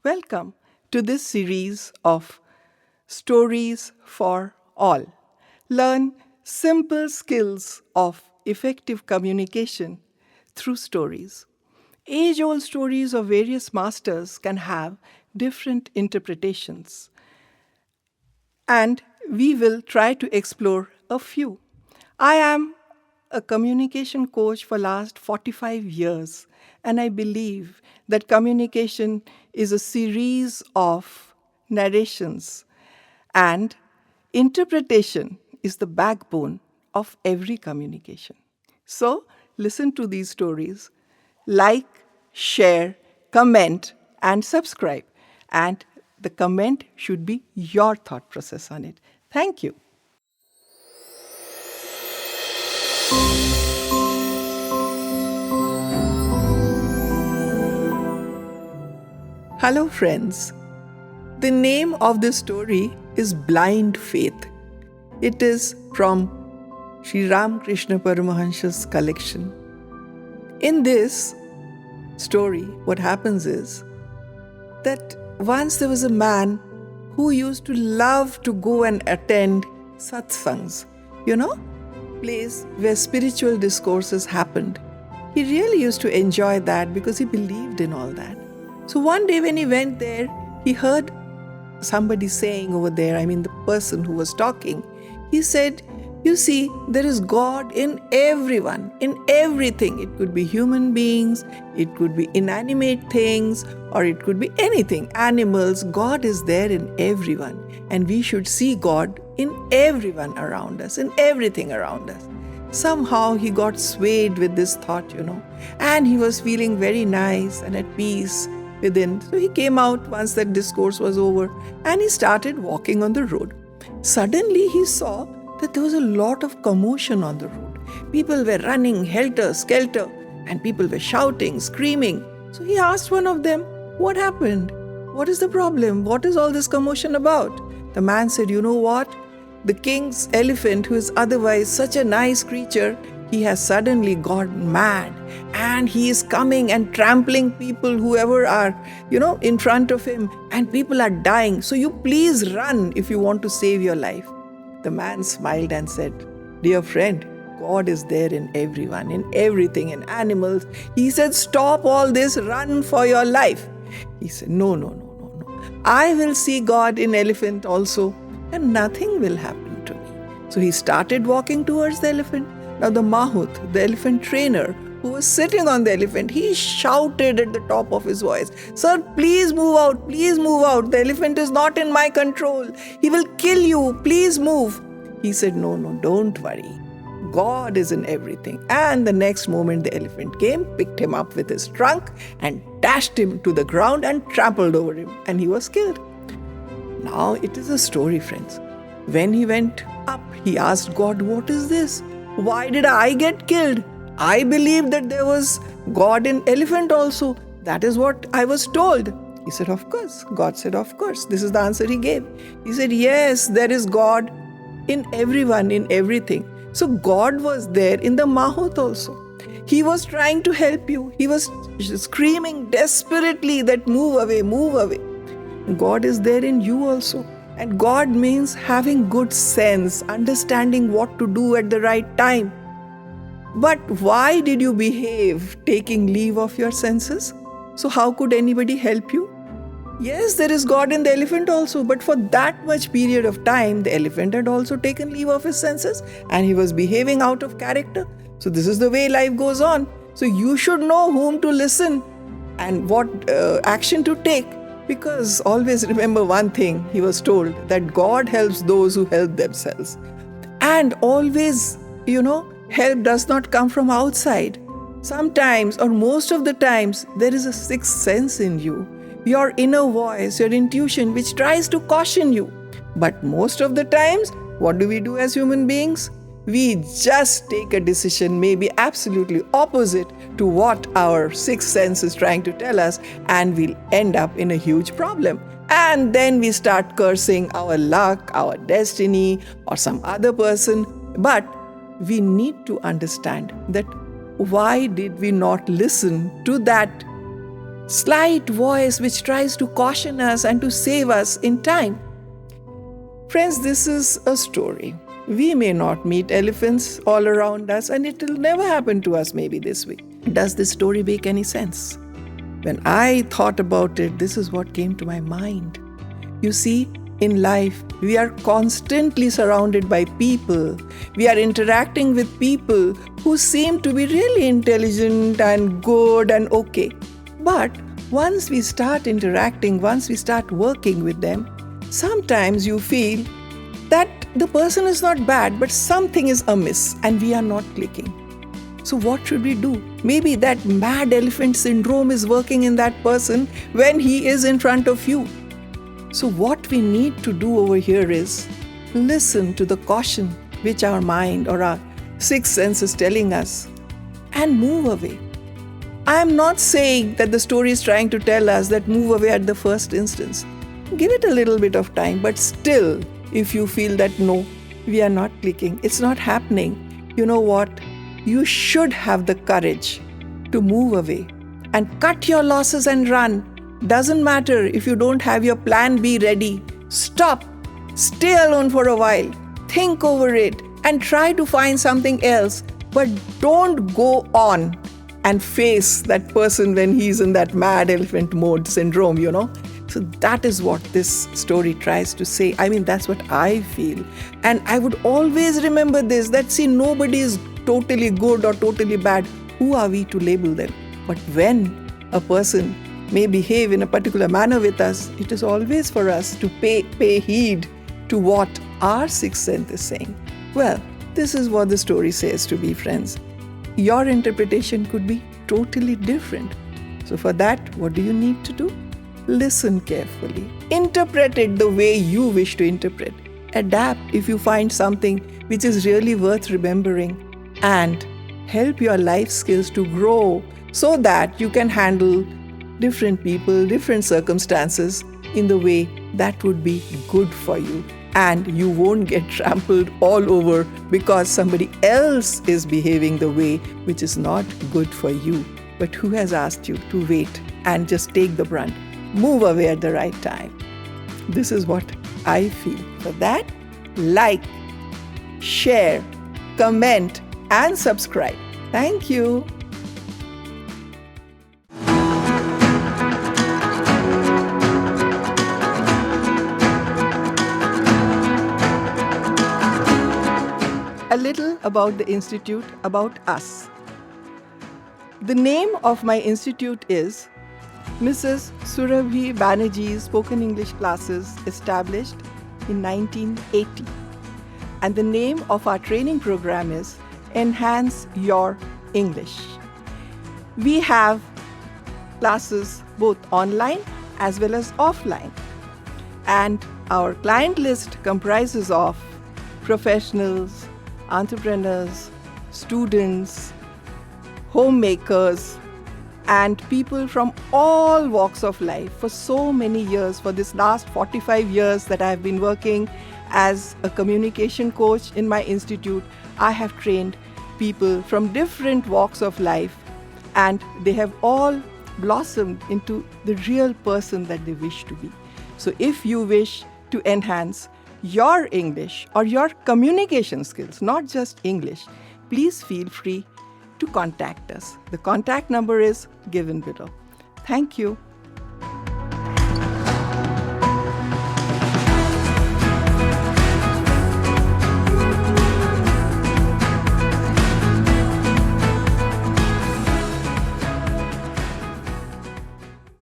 Welcome to this series of Stories for All. Learn simple skills of effective communication through stories. Age old stories of various masters can have different interpretations, and we will try to explore a few. I am a communication coach for last 45 years, and I believe that communication is a series of narrations, and interpretation is the backbone of every communication. So listen to these stories, like, share, comment, and subscribe. And the comment should be your thought process on it. Thank you. Hello, friends. The name of this story is Blind Faith. It is from Sri Ramakrishna Paramahansa's collection. In this story, what happens is that once there was a man who used to love to go and attend satsangs, place where spiritual discourses happened. He really used to enjoy that because he believed in all that. So one day when he went there, he heard somebody saying over there, the person who was talking, he said, you see, there is God in everyone, in everything. It could be human beings, it could be inanimate things, or it could be anything, animals. God is there in everyone. And we should see God in everyone around us, in everything around us. Somehow he got swayed with this thought, and he was feeling very nice and at peace within. So he came out once that discourse was over, and he started walking on the road. Suddenly he saw that there was a lot of commotion on the road. People were running helter-skelter, and people were shouting, screaming. So he asked one of them, what happened? What is the problem? What is all this commotion about? The man said, you know what? The king's elephant, who is otherwise such a nice creature, he has suddenly gone mad, and he is coming and trampling people, whoever are, in front of him, and people are dying. So you please run if you want to save your life. The man smiled and said, dear friend, God is there in everyone, in everything, in animals. He said, stop all this, run for your life. He said, no. I will see God in elephant also, and nothing will happen to me. So he started walking towards the elephant. Now the Mahout, the elephant trainer, who was sitting on the elephant, he shouted at the top of his voice, sir, please move out, the elephant is not in my control, he will kill you, please move. He said, no, don't worry, God is in everything. And the next moment the elephant came, picked him up with his trunk and dashed him to the ground and trampled over him, and he was killed. Now it is a story, friends. When he went up, he asked God, what is this? Why did I get killed? I believed that there was God in elephant also. That is what I was told. He said, of course. God said, of course. This is the answer he gave. He said, yes, there is God in everyone, in everything. So God was there in the Mahout also. He was trying to help you. He was screaming desperately that move away, move away. God is there in you also. And God means having good sense, understanding what to do at the right time. But why did you behave taking leave of your senses? So how could anybody help you? Yes, there is God in the elephant also, but for that much period of time, the elephant had also taken leave of his senses, and he was behaving out of character. So this is the way life goes on. So you should know whom to listen and what action to take. Because always remember one thing, he was told that God helps those who help themselves. And always, help does not come from outside. Sometimes, or most of the times, there is a sixth sense in you, your inner voice, your intuition, which tries to caution you. But most of the times, what do we do as human beings? We just take a decision, maybe absolutely opposite to what our sixth sense is trying to tell us, and we'll end up in a huge problem. And then we start cursing our luck, our destiny, or some other person. But we need to understand that why did we not listen to that slight voice which tries to caution us and to save us in time. Friends, this is a story. We may not meet elephants all around us, and it will never happen to us maybe this week. Does this story make any sense? When I thought about it, this is what came to my mind. You see, in life, we are constantly surrounded by people. We are interacting with people who seem to be really intelligent and good and okay. But once we start interacting, once we start working with them, sometimes you feel that the person is not bad, but something is amiss and we are not clicking. So what should we do? Maybe that mad elephant syndrome is working in that person when he is in front of you. So what we need to do over here is listen to the caution which our mind or our sixth sense is telling us and move away. I am not saying that the story is trying to tell us that move away at the first instance. Give it a little bit of time, but still, if you feel that no, we are not clicking, it's not happening, you know what? You should have the courage to move away and cut your losses and run. Doesn't matter if you don't have your plan B ready. Stop, stay alone for a while, think over it and try to find something else. But don't go on and face that person when he's in that mad elephant mode syndrome, you know. So that is what this story tries to say. I mean, that's what I feel. And I would always remember this, that see, nobody is totally good or totally bad. Who are we to label them? But when a person may behave in a particular manner with us, it is always for us to pay heed to what our sixth sense is saying. Well, this is what the story says to be, friends. Your interpretation could be totally different. So for that, what do you need to do? Listen carefully. Interpret it the way you wish to interpret. Adapt if you find something which is really worth remembering, and help your life skills to grow so that you can handle different people, different circumstances in the way that would be good for you. And you won't get trampled all over because somebody else is behaving the way which is not good for you. But who has asked you to wait and just take the brunt? Move away at the right time. This is what I feel. For that, like, share, comment, and subscribe. Thank you. A little about the institute, about us. The name of my institute is Mrs. Surabhi Banerjee's Spoken English Classes, established in 1980. And the name of our training program is Enhance Your English. We have classes both online as well as offline. And our client list comprises of professionals, entrepreneurs, students, homemakers, and people from all walks of life. For so many years, for this last 45 years that I have been working as a communication coach in my institute, I have trained people from different walks of life, and they have all blossomed into the real person that they wish to be. So if you wish to enhance your English or your communication skills, not just English, please feel free to contact us. The contact number is given below. Thank you.